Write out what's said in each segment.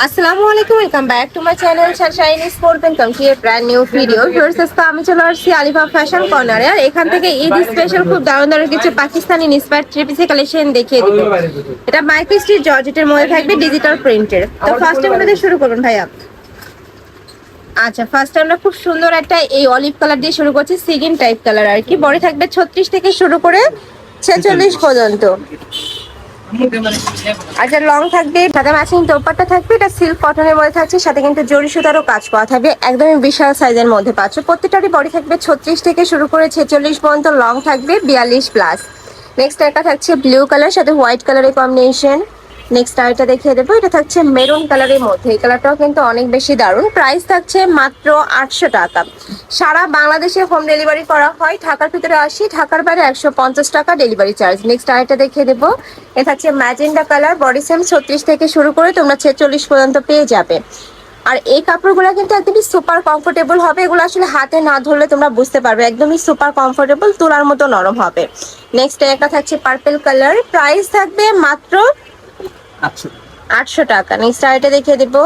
আসসালামু আলাইকুম, welcome back to my channel Sunshine sport welcome to A brand new video. Viewers, আজকে আমি চলে আসছি আলিফা ফ্যাশন কর্নারে। আর এখান থেকে ঈদ স্পেশাল খুব দারুণ দারুণ কিছু পাকিস্তানি ইন্সপায়ার্ড থ্রি পিসের কালেকশন দেখিয়ে দিব। এটা মাইক্রো স্টিচ জর্জেটের মধ্যে থাকবে, ডিজিটাল প্রিন্টের। তো ফার্স্টে মনে দিয়ে শুরু করুন ভাইয়া। আচ্ছা, ফার্স্ট আমরা খুব সুন্দর একটা এই অলিভ কালার দিয়ে শুরু করছি, সিগিন টাইপ কালার আর কি। বডি থাকবে 36 থেকে শুরু করে 46 পর্যন্ত। আচ্ছা, লং থাকবে, সাথে ম্যাচিং দোপাট্টা থাকবে। এটা সিল্ক কটনের মধ্যে থাকছে, সাথে কিন্তু জরি সুতারও কাজ করা থাকবে। একদমই বিশাল সাইজের মধ্যে পাচ্ছ। প্রত্যেকটারই বডি থাকবে 36 থেকে শুরু করে 46 পর্যন্ত, লং থাকবে 42 প্লাস। নেক্সট একটা থাকছে ব্লু কালার, সাথে হোয়াইট কালারের কম্বিনেশন। নেক্সট আরেকটা দেখিয়ে দেবো, এটা থাকছে মেরুন কালারের মধ্যে। এই কালারটাও কিন্তু অনেক বেশি দারুণ। প্রাইস থাকছে মাত্র 800 টাকা। সারা বাংলাদেশে হোম ডেলিভারি করা হয়। ঢাকার ভিতরে 80, ঢাকার বাইরে 150 টাকা ডেলিভারি চার্জ। নেক্সট আরেকটা দেখিয়ে দেবো, এটা থাকছে ম্যাজেন্ডা কালার। বডি সেম 36 থেকে শুরু করে তোমরা 46 পর্যন্ত পেয়ে যাবে। আর এই কাপড়গুলো কিন্তু একদমই সুপার কমফোর্টেবল হবে। এগুলো আসলে হাতে না ধরলে তোমরা বুঝতে পারবে, একদমই সুপার কমফোর্টেবল, তুলার মতো নরম হবে। নেক্সট একটা থাকছে পার্পল কালার। প্রাইস থাকবে মাত্র 800 টাকা। নেক্সট আইটা দেখিয়ে দেবো,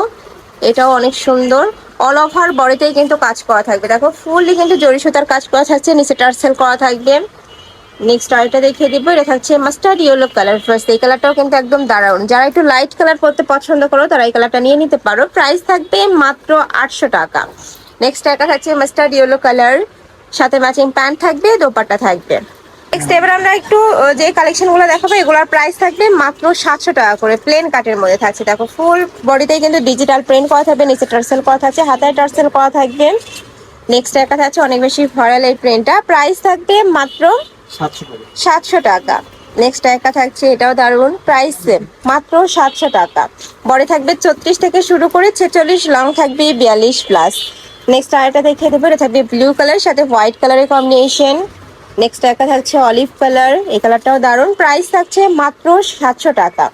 এটাও অনেক সুন্দর। অল ওভার বডিতেই কিন্তু কাজ করা থাকবে। দেখো ফুললি কিন্তু জরি সুতার কাজ করা থাকছে, নিচে টার্সেল করা থাকবে। নেক্সট আইটা দেখিয়ে দিব, এটা থাকছে মাস্টার্ড ইয়েলো কালার। ফার্স্ট এই কালারটাও কিন্তু একদম দারুণ। যারা একটু লাইট কালার পরতে পছন্দ করো তারা এই কালারটা নিয়ে নিতে পারো। প্রাইস থাকবে মাত্র 800 টাকা। নেক্সট একটা থাকছে মাস্টার্ড ইয়েলো কালার, সাথে ম্যাচিং প্যান্ট থাকবে, দোপাট্টা থাকবে। নেক্সট এবার আমরা একটু যে কালেকশনগুলো দেখাবো, এগুলোর প্রাইস থাকবে মাত্র 700 টাকা করে। প্লেন কাটের মধ্যে থাকছে। দেখো ফুল বডিতেই কিন্তু ডিজিটাল প্রিন্ট করা থাকবে, নিচে টার্সেল করা থাকছে, হাতায় টার্সেল করা থাকবে। নেক্সট একটা থাকছে অনেক বেশি ভাইরাল এই প্রিন্টটা। প্রাইস থাকবে মাত্র 700 টাকা। নেক্সট একটা থাকছে, এটাও দারুণ। প্রাইস মাত্র 700 টাকা। বডি থাকবে 34 থেকে শুরু করে 46, লং থাকবে 42 প্লাস। নেক্সট আরেকটা দেখিয়ে দেবো, এটা থাকবে ব্লু কালার, সাথে হোয়াইট কালারের কম্বিনেশন। নেক্সট একটা থাকছে অলিভ কালার, এই কালারটাও দারুণ। প্রাইস থাকছে মাত্র 700 টাকা।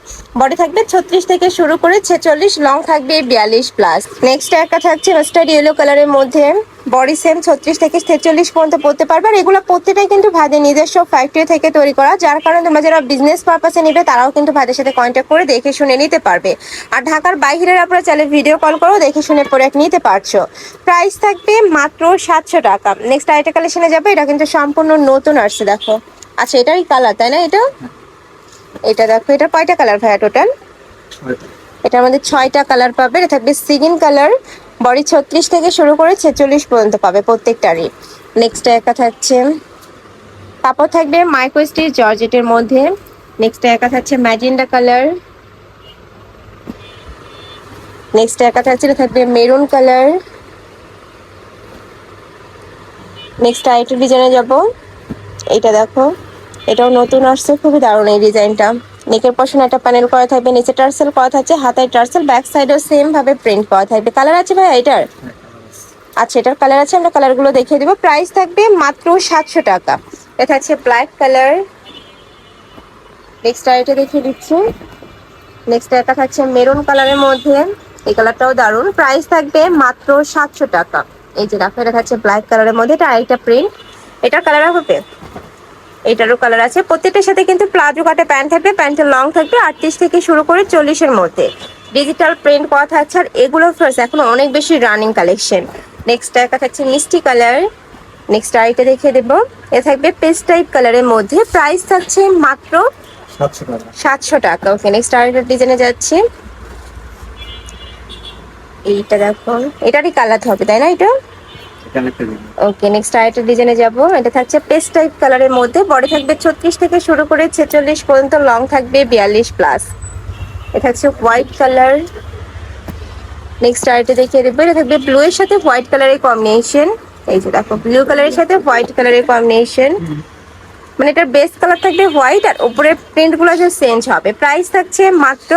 বডি থাকবে 36 থেকে শুরু করে 46, লং থাকবে 42 প্লাস। নেক্সট একটা থাকছে মাস্টার্ড ইয়েলো কালারের মধ্যে। বডি সেম 36 থেকে 46 পর্যন্ত পড়তে পারবে। আর এগুলো প্রত্যেকটাই কিন্তু ভাইদের নিজস্ব ফ্যাক্টরি থেকে তৈরি করা, যার কারণে তোমরা যারা বিজনেস পারপাসে নেবে তারাও কিন্তু ভাইদের সাথে কন্ট্যাক্ট করে দেখে শুনে নিতে পারবে। আর ঢাকার বাইরের আপনারা চাইলে ভিডিও কল করেও দেখে শুনে প্রোডাক্ট নিতে পারছো। প্রাইস থাকবে মাত্র 700 টাকা। নেক্সট আইটা কালেকশনে যাবে, এটা কিন্তু সম্পূর্ণ নতুন আসছে। দেখো, আচ্ছা এটারই কালার তাই না? এটা দেখো, এটা কয়টা কালার ভাইয়া টোটাল? এটার মধ্যে 6টা কালার পাবে। এটা থাকবে সিগিন কালার। বডি 36 থেকে শুরু করে 46 পর্যন্ত পাবে প্রত্যেকটারই। নেক্সট একটা থাকছে, কাপড় থাকবে মাইক্রো স্টিচ জর্জেটের মধ্যে। নেক্সট একটা থাকছে ম্যাজেন্ডা কালার। নেক্সট একটা থাকছে, এটা থাকবে মেরুন কালার। নেক্সট আরেকটা ডিজাইনে যাব, এটা দেখো, এটাও নতুন আসছে, খুবই দারুণ এই ডিজাইনটা। নেকের পশনে একটা প্যানেল করা থাকবে, নিচে টার্সেল করা থাকছে, হাতায় টার্সেল, ব্যাক সাইডেও সেম ভাবে প্রিন্ট করা থাকবে। কালার আছে ভাই এটার? আচ্ছা, এটার কালার আছে, আমরা কালারগুলো দেখিয়ে দিব। প্রাইস থাকবে মাত্র 700 টাকা। এটা হচ্ছে ব্ল্যাক কালার। নেক্সট আরেকটা দেখিয়ে দিচ্ছি। নেক্সট একটা থাকছে মেরুন কালারের মধ্যে, এই কালারটাও দারুণ। প্রাইস থাকবে মাত্র 700 টাকা। এই যে দেখো, এটা থাকছে ব্ল্যাক কালারের মধ্যে, এটা আরেকটা প্রিন্ট। এটার কালার হবে, এটারও কালার আছে। প্রত্যেকটার সাথে কিন্তু প্লাজো কাটে প্যান্ট থাকবে। প্যান্টের লং থাকবে 38 থেকে শুরু করে 40-এর মধ্যে। ডিজিটাল প্রিন্ট করা থাকছে। আর এগুলো ফার্স্ট এখন অনেক বেশি রানিং কালেকশন। নেক্সট একটা থাকছে মিষ্টি কালার। নেক্সট আরেকটা দেখিয়ে দেবো, এ থাকবে পেস্ট টাইপ কালারের মধ্যে। প্রাইস থাকছে মাত্র 700 টাকা। ওকে, নেক্সট আরেকটা ডিজাইনে যাচ্ছে, এইটা দেখো, এটারই কালার হবে তাই না? এটা ওকে। নেক্সট আরেকটা ডিজাইনে যাব, এটা থাকছে পেস্ট টাইপ কালারের মধ্যে। বডি থাকবে 36 থেকে শুরু করে 46 পর্যন্ত, লং থাকবে 42 প্লাস। এটা হচ্ছে হোয়াইট কালার। নেক্সট আরেকটা দেখিয়ে দেবো, এটা থাকবে ব্লু এর সাথে হোয়াইট কালারের কম্বিনেশন। এই যে দেখো, ব্লু কালারের সাথে হোয়াইট কালারের কম্বিনেশন, মানে এটার বেস কালার থাকবে হোয়াইট, আর উপরের প্রিন্ট গুলো যে চেঞ্জ হবে। প্রাইস থাকছে মাত্র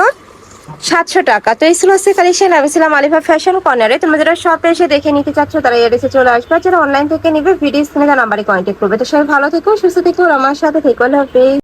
700 টাকা। তো এই ছিল কালেকশন। আমি ছিলাম আলিফা ফ্যাশন কর্নারে। তোমরা যারা শপে এসে দেখে নিতে চাচ্ছ তারা এসে চলে আসবে, যারা অনলাইন থেকে নিবে ভিডিও স্ক্রিনে নাম্বারে কন্ট্যাক্ট করবে। তো সবাই ভালো থেকো, সুস্থ থেকো, আমার সাথে থেকো। আল্লাহ হাফেজ।